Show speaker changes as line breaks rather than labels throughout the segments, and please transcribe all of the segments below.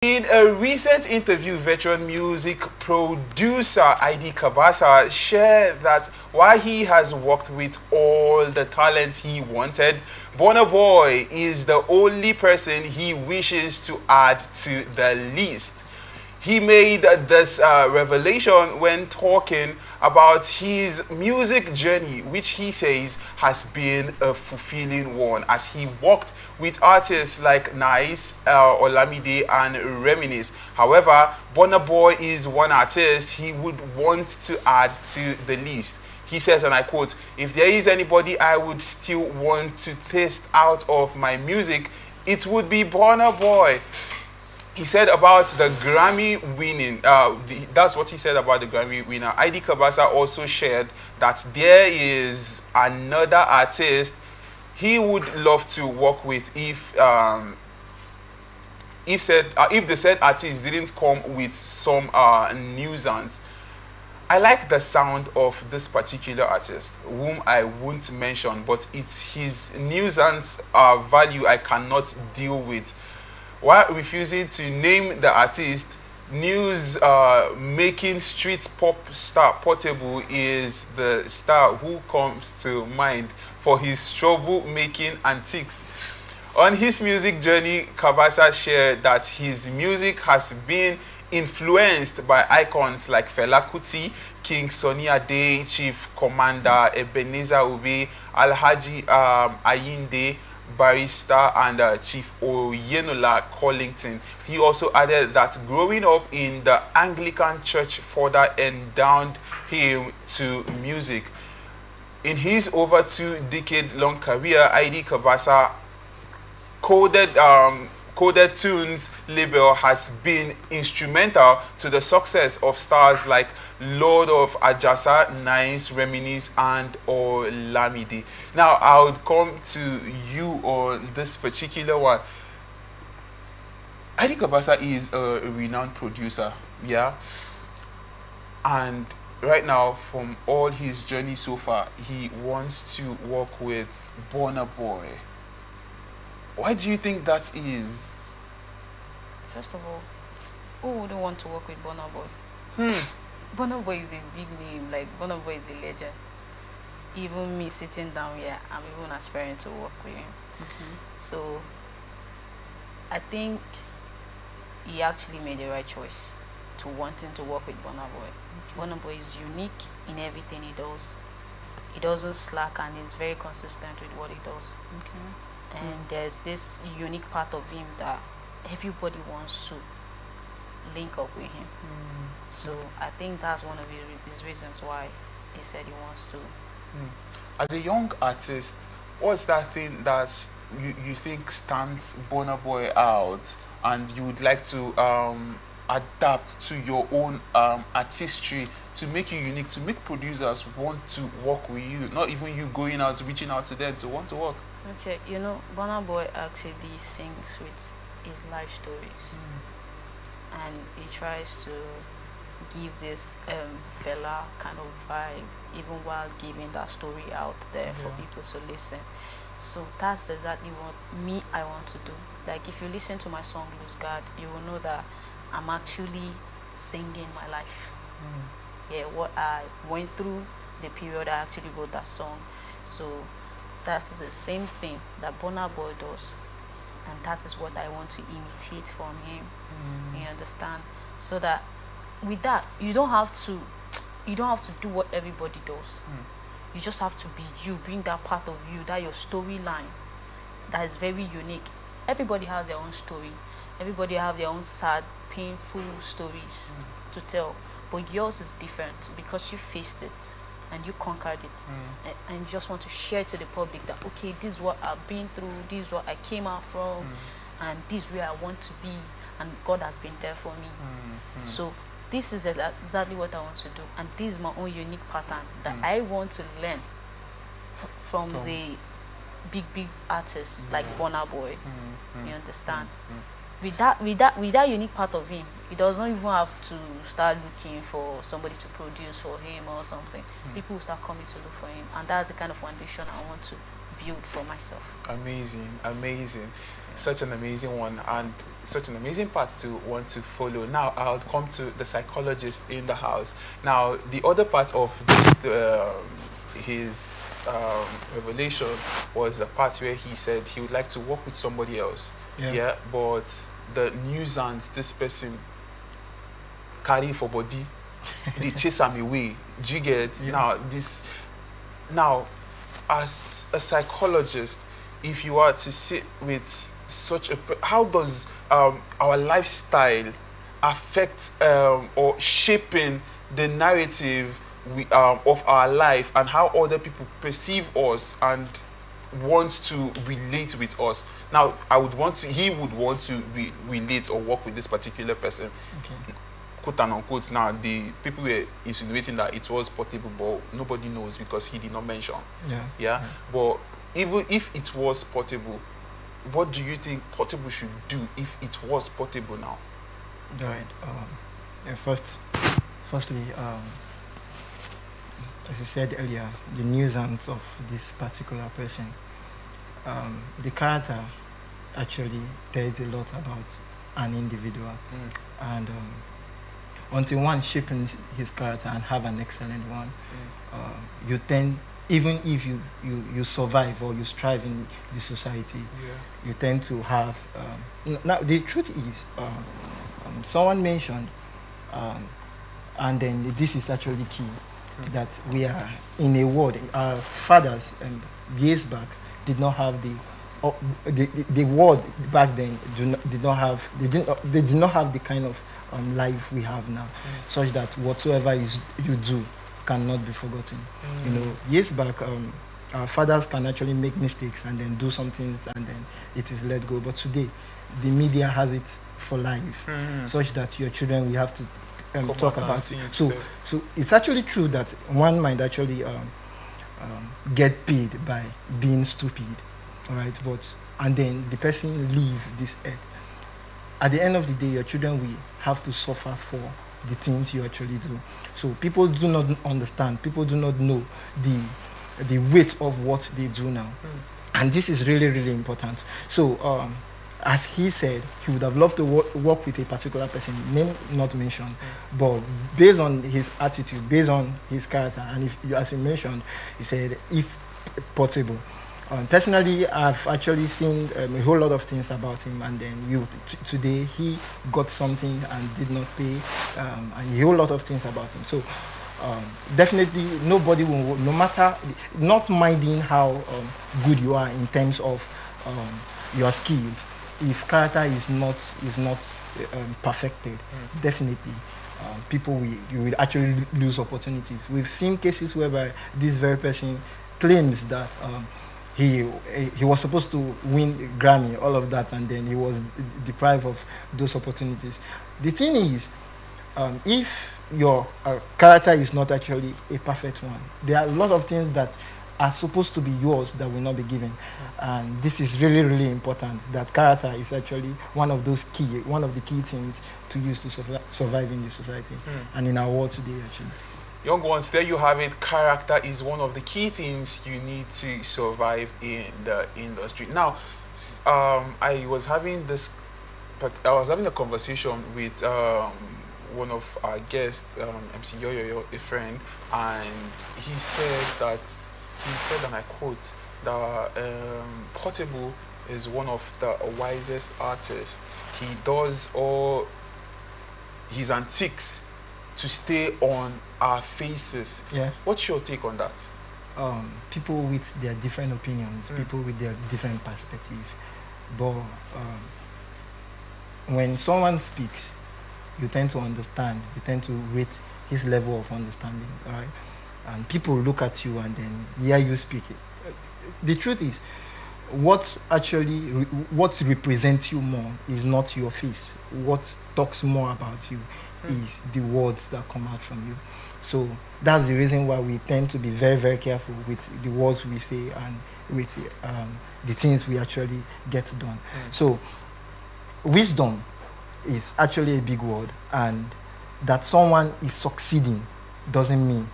In a recent interview, veteran music producer ID Cabasa shared that while he has worked with all the talent he wanted, Burna Boy is the only person he wishes to add to the list. He made this revelation when talking about his music journey, which he says has been a fulfilling one as he worked with artists like Nice, Olamide, and Reminisce. However, Burna Boy is one artist he would want to add to the list. He says, and I quote, "If there is anybody I would still want to taste out of my music, it would be Burna Boy." He said about the Grammy winning, that's what he said about the Grammy winner. ID Cabasa also shared that there is another artist he would love to work with if the said artist didn't come with some nuisance. I like the sound of this particular artist, whom I won't mention, but it's his nuisance value I cannot deal with. While refusing to name the artist, news making street pop star Portable is the star who comes to mind for his trouble-making antics. On his music journey, Cabasa shared that his music has been influenced by icons like Fela Kuti, King Sunny Ade, Chief Commander Ebenezer Obey, Alhaji Ayinde, Barrister, and Chief Oyenola Collington. He also added that growing up in the Anglican Church further endowed him to music. In his over 2-decade-long career, ID Cabasa Coded Tunes label has been instrumental to the success of stars like Lord of Ajasa, Nice, Reminisce, and Olamide. Now, I would come to you on this particular one. ID Cabasa is a renowned producer, yeah? And right now, from all his journey so far, he wants to work with Burna Boy. Why do you think that is?
First of all, who wouldn't want to work with Burna Boy? Burna Boy is a big name, like Burna Boy is a legend. Even me sitting down here, I'm even aspiring to work with him. So, I think he actually made the right choice to wanting to work with Burna Boy. Burna Boy is unique in everything he does. He doesn't slack and he's very consistent with what he does. And there's this unique part of him that everybody wants to link up with him. So I think that's one of his reasons why he said he wants to.
As a young artist, what's that thing that you think stands Burna Boy out and you would like to adapt to your own artistry to make you unique, to make producers want to work with you, not even you going out, reaching out to them to want to work?
Okay, you know, Burna Boy actually sings with his life stories, and he tries to give this fella kind of vibe, even while giving that story out there for people to listen. So that's exactly what I want to do. Like, if you listen to my song Lose God, you will know that I'm actually singing my life. Yeah, what I went through, the period I actually wrote that song. So that's the same thing that Burna Boy does, and that is what I want to imitate from him. You understand? So that with that, you don't have to do what everybody does. You just have to be you, bring that part of you, that your storyline that is very unique. Everybody has their own story. Everybody have their own sad, painful stories to tell, but yours is different because you faced it and you conquered it, and you just want to share to the public that, okay, this is what I've been through, this is what I came out from, and this is where I want to be, and God has been there for me. So this is exactly what I want to do, and this is my own unique pattern that I want to learn from the big artists like Burna Boy. You understand? With that unique part of him, he doesn't even have to start looking for somebody to produce for him or something. People will start coming to look for him, and that's the kind of foundation I want to build for myself.
Amazing, amazing. Such an amazing one, and such an amazing part to want to follow. Now I'll come to the psychologist in the house. Now the other part of this, his revelation was the part where he said he would like to work with somebody else. Yeah, but the nuisance this person carry for body, they chase him away. Do you get? Now, as a psychologist, if you are to sit with such a, how does our lifestyle affect or shaping the narrative of our life, and how other people perceive us and want to relate with us? Now, he would want to relate or work with this particular person.
Okay.
Quote and unquote. Now, the people were insinuating that it was portable, but nobody knows because he did not mention. Yeah. But even if it was portable, what do you think portable should do if it was portable now?
All right. Firstly, as you said earlier, the nuisance of this particular person, the character actually tells a lot about an individual, and until one shapes his character and have an excellent one, you tend, even if you survive or you strive in the society, you tend to have. Now the truth is, someone mentioned, and then this is actually key, that we are in a world. Our fathers years back did not have the world back then. They did not have the kind of life we have now, such that whatsoever you do cannot be forgotten. You know, years back, our fathers can actually make mistakes and then do some things and then it is let go. But today, the media has it for life, such that your children will have to talk about it. So it's actually true that one might actually get paid by being stupid, all right? And then the person leave this earth. At the end of the day, your children will have to suffer for the things you actually do. So people do not understand. People do not know the weight of what they do now, and this is really, really important. So as he said, he would have loved to work with a particular person, name not mentioned, but based on his attitude, based on his character, and as you mentioned, he said, if possible. Personally, I've actually seen a whole lot of things about him, and then today he got something and did not pay, and a whole lot of things about him. So definitely nobody will, no matter, not minding how good you are in terms of your skills, if character is not perfected, definitely you will actually lose opportunities. We've seen cases whereby this very person claims that he was supposed to win Grammy, all of that, and then he was deprived of those opportunities. The thing is, if your character is not actually a perfect one, there are a lot of things that are supposed to be yours that will not be given. And this is really, really important, that character is actually one of the key things to use to survive in the society and in our world today, actually.
Young ones, there you have it. Character is one of the key things you need to survive in the industry. Now, I was having a conversation with one of our guests, MC Yoyo, a friend, and he said, and I quote, that Portable is one of the wisest artists. He does all his antics to stay on our faces.
Yeah.
What's your take on that?
People with their different opinions, people with their different perspective. But when someone speaks, you tend to understand, you tend to rate his level of understanding, all right? And people look at you and then hear you speak. The truth is, what represents you more is not your face. What talks more about you is the words that come out from you. So that's the reason why we tend to be very, very careful with the words we say and with the things we actually get done. So wisdom is actually a big word, and that someone is succeeding doesn't mean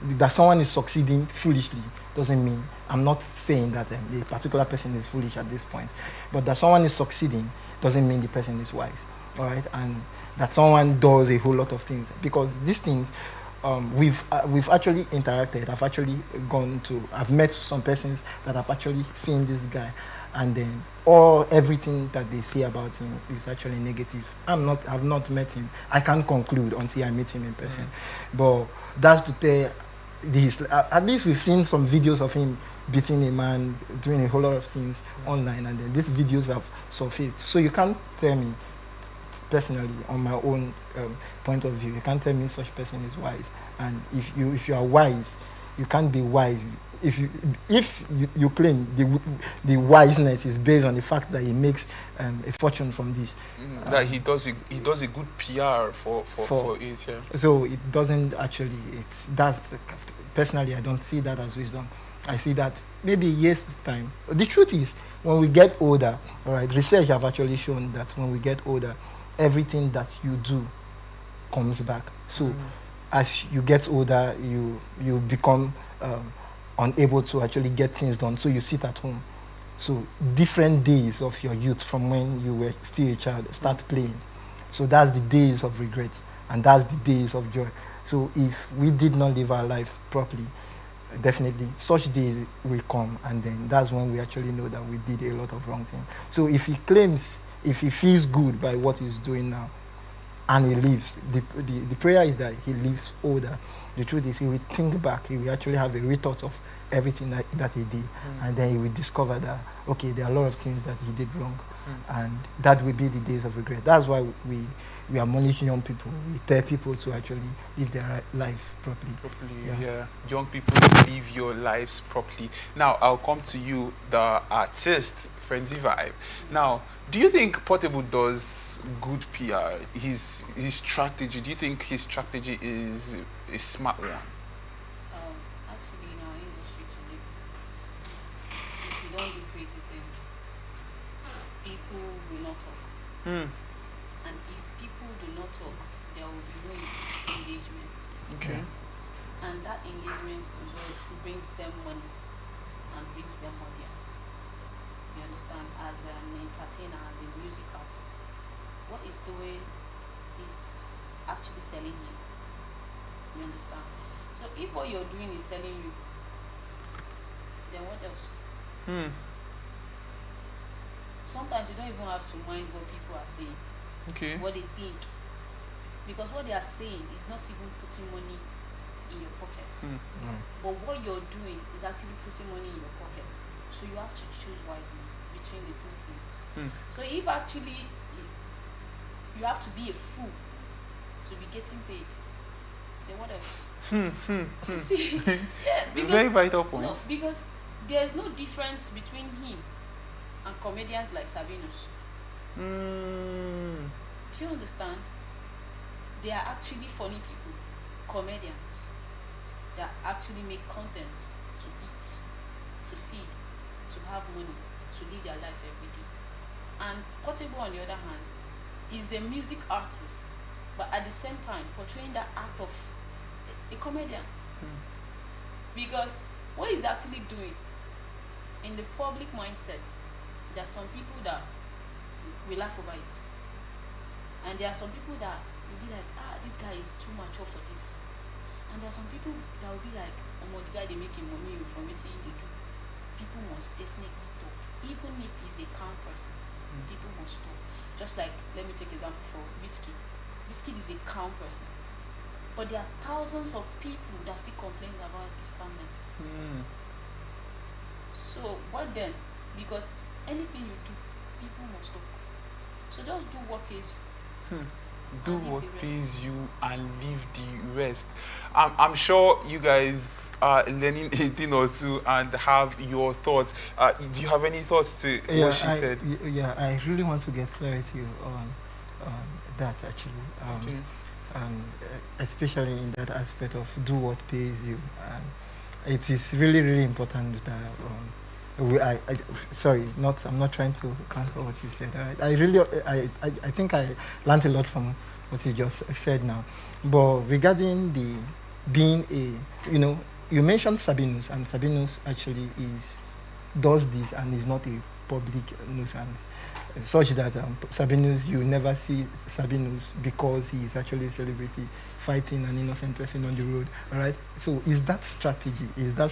that someone is succeeding foolishly doesn't mean, I'm not saying that the particular person is foolish at this point, but that someone is succeeding doesn't mean the person is wise, all right? And that someone does a whole lot of things, because these things, we've actually interacted. I've met some persons that have actually seen this guy, and then everything that they say about him is actually negative. I've not met him. I can't conclude until I meet him in person. But that's to tell this. At least we've seen some videos of him beating a man, doing a whole lot of things online, and then these videos have surfaced. So you can't tell me personally, on my own point of view, you can't tell me such person is wise. And if you are wise, you can't be wise if you claim the wiseness is based on the fact that he makes a fortune from this.
That he does a good PR for it. Yeah.
So it doesn't actually. Personally, I don't see that as wisdom. I see that maybe years time. The truth is, when we get older, all right, research have actually shown that when we get older, everything that you do comes back. So as you get older, you become unable to actually get things done. So you sit at home. So different days of your youth from when you were still a child start playing. So that's the days of regret, and that's the days of joy. So if we did not live our life properly, definitely such days will come, and then that's when we actually know that we did a lot of wrong things. So if he feels good by what he's doing now, and he lives, the prayer is that he lives older. The truth is, he will think back, he will actually have a rethought of everything that he did, and then he will discover that, okay, there are a lot of things that he did wrong, and that will be the days of regret. That's why we admonish young people. We tell people to actually live their life properly.
Yeah. Young people, live your lives properly. Now, I'll come to you, the artist, Frenzy Vibe. Now, do you think Portable does good PR? His strategy, do you think his strategy is a smart one?
Actually, in our industry today, if you don't do crazy things, people will not talk. And if people do not talk, there will be no engagement.
Okay.
And that engagement brings them money and brings them audience. You understand? As an entertainer, as a music artist, what is doing is actually selling you. You understand? So if what you're doing is selling you, then what else? Sometimes you don't even have to mind what people are saying.
Okay.
What they think. Because what they are saying is not even putting money in your pocket. But what you're doing is actually putting money in your pocket. So you have to choose wisely between the two things. So if actually you have to be a fool to be getting paid, then what else? See, yeah, because,
very vital point.
No, because there's no difference between him and comedians like Sabinus. Do you understand? They are actually funny people, comedians that actually make content to eat, to feed, to have money, to live their life every day. And Portable, on the other hand, is a music artist, but at the same time portraying the art of a comedian. Because what he's actually doing in the public mindset, there are some people that will laugh over it, and there are some people that will be like, this guy is too mature for this, and there are some people that will be like, oh, the guy they making money from it, they do. People must definitely talk, even if he's a calm person. People must talk. Just like, let me take example for Whiskey. Whiskey is a calm person, but there are thousands of people that still complain about his calmness. So what then? Because anything you do, people must talk. So just do what pays you.
Do what pays you and leave the rest. I'm sure you guys are learning a thing or two and have your thoughts. Do you have any thoughts to what she said?
Yeah, I really want to get clarity on that actually. Especially in that aspect of do what pays you. It is really, really important that I'm not trying to counter what you said. Right? I think I learned a lot from what you just said now. But regarding the being a, you mentioned Sabinus, and Sabinus actually does this and is not a public nuisance, such that Sabinus, you never see Sabinus because he is actually a celebrity fighting an innocent person on the road. All right. So is that strategy? Is that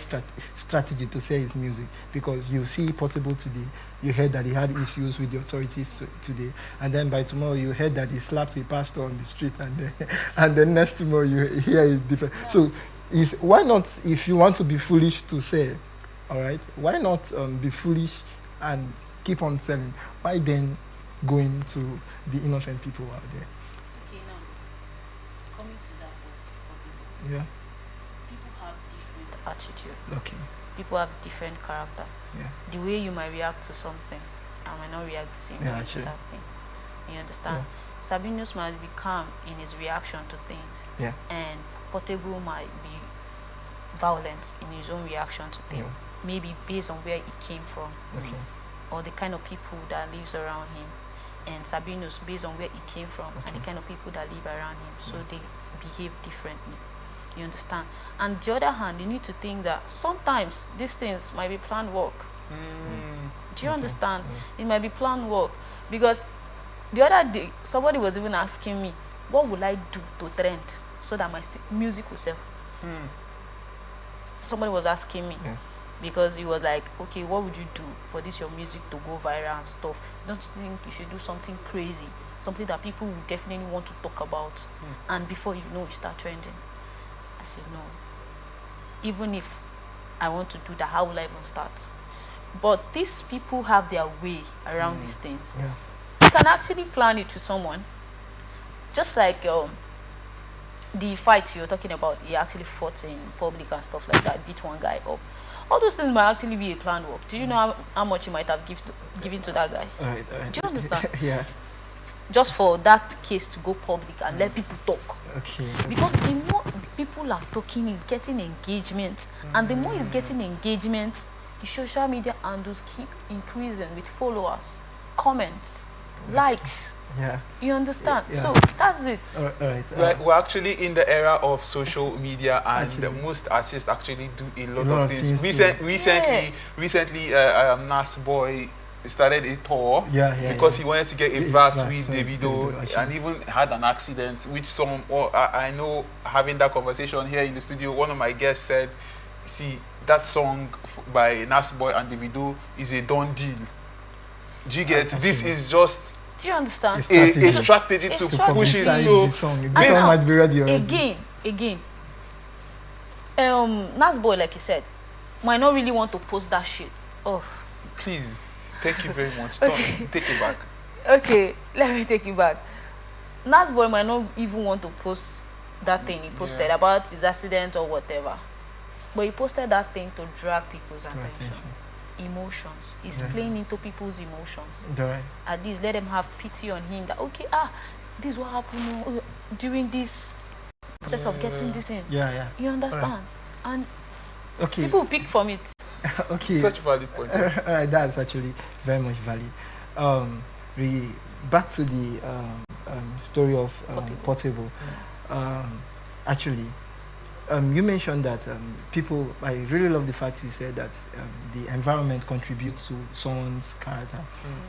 strategy to sell his music? Because you see Portable today, you heard that he had issues with the authorities today, and then by tomorrow you heard that he slapped a pastor on the street, and then and then next tomorrow you hear it different. Yeah. So why not, if you want to be foolish to say, all right, why not be foolish and keep on selling? Why then going to the innocent people out there?
Okay, now coming to that of Portable.
Yeah.
People have different attitude.
Okay.
People have different character.
Yeah.
The way you might react to something, I might not react the same way to that thing. You understand? Yeah. Sabinus might be calm in his reaction to things.
Yeah.
And Portable might be violent in his own reaction to things. Yeah. Maybe based on where he came from.
Okay.
Or the kind of people that lives around him. And Sabinus based on where he came from, okay, and the kind of people that live around him. So they behave differently. You understand? And the other hand, you need to think that sometimes these things might be planned work. Do you understand? It might be planned work. Because the other day, somebody was even asking me, what will I do to trend so that my music will sell? Somebody was asking me. Yeah. Because he was like, okay, what would you do for this your music to go viral and stuff? Don't you think you should do something crazy? Something that people will definitely want to talk about. And before you know, you start trending. I said, no. Even if I want to do that, how will I even start? But these people have their way around these things.
Yeah.
You can actually plan it with someone. Just like the fight you're talking about, he actually fought in public and stuff like that, beat one guy up. All those things might actually be a planned work. Do you know how much you might have given to that guy?
All right.
Do you understand?
Yeah.
Just for that case to go public and let people talk.
Okay.
Because the more people are talking, is getting engagement. And the more he's getting engagement, the social media handles keep increasing with followers, comments, likes.
Yeah.
You understand?
Yeah.
So that's it.
All right.
We're actually in the era of social media, and most artists actually do a lot of things. Recently, Nas Boy started a tour because he wanted to get a verse with Davido, and even had an accident, which I know, having that conversation here in the studio, one of my guests said, see, that song by Nas Boy and Davido is a done deal. Do you get? This is just...
Do you understand?
A strategy to push it. So
the song might be ready already.
Again, Nas Boy, like you said, might not really want to post that shit. Oh,
please, thank you very much. Okay. Take it back.
Okay, let me take it back. Nas Boy might not even want to post that thing he posted about his accident or whatever, but he posted that thing to drag people's attention. Emotions. He's playing into people's emotions.
Right.
At least let them have pity on him that, okay, this is what happened during this process of getting this in.
Yeah.
You understand?
Right.
And
okay,
people pick from it.
Okay.
Such a valid point.
That's actually very much valid. Back to the story of Portable. Actually, you mentioned that people, I really love the fact you said that the environment contributes to someone's character.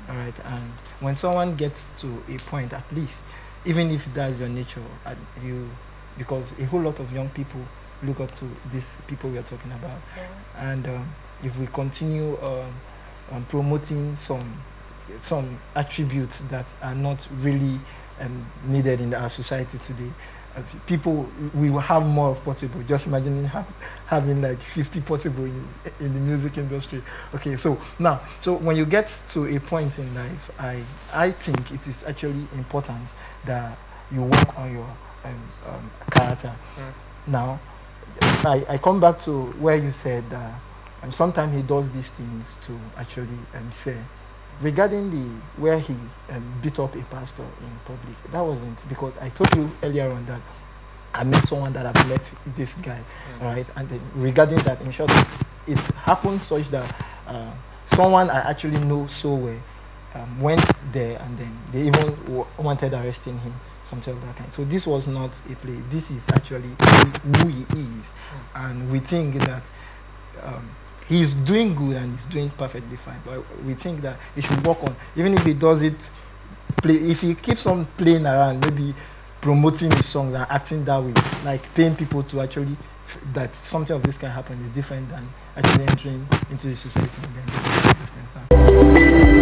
All right, and when someone gets to a point, at least, even if that's your nature, because a whole lot of young people look up to these people we are talking about, and if we continue promoting some attributes that are not really needed in our society today, we will have more of Portable. Just imagine having like 50 Portable in the music industry. Okay, so when you get to a point in life, I think it is actually important that you work on your character. Now, I come back to where you said that sometimes he does these things to actually say. Regarding where he beat up a pastor in public, that wasn't because I told you earlier on that I met someone that I've met this guy, all right? And then regarding that, in short, it happened such that someone I actually know so well went there, and then they even wanted arresting him, something of that kind. So this was not a play. This is actually who he is, and we think that he's doing good and he's doing perfectly fine. But we think that he should work on, even if he does it, if he keeps on playing around, maybe promoting his songs and acting that way, like paying people to actually that something of this can happen, is different than actually entering into the society and then getting these things done.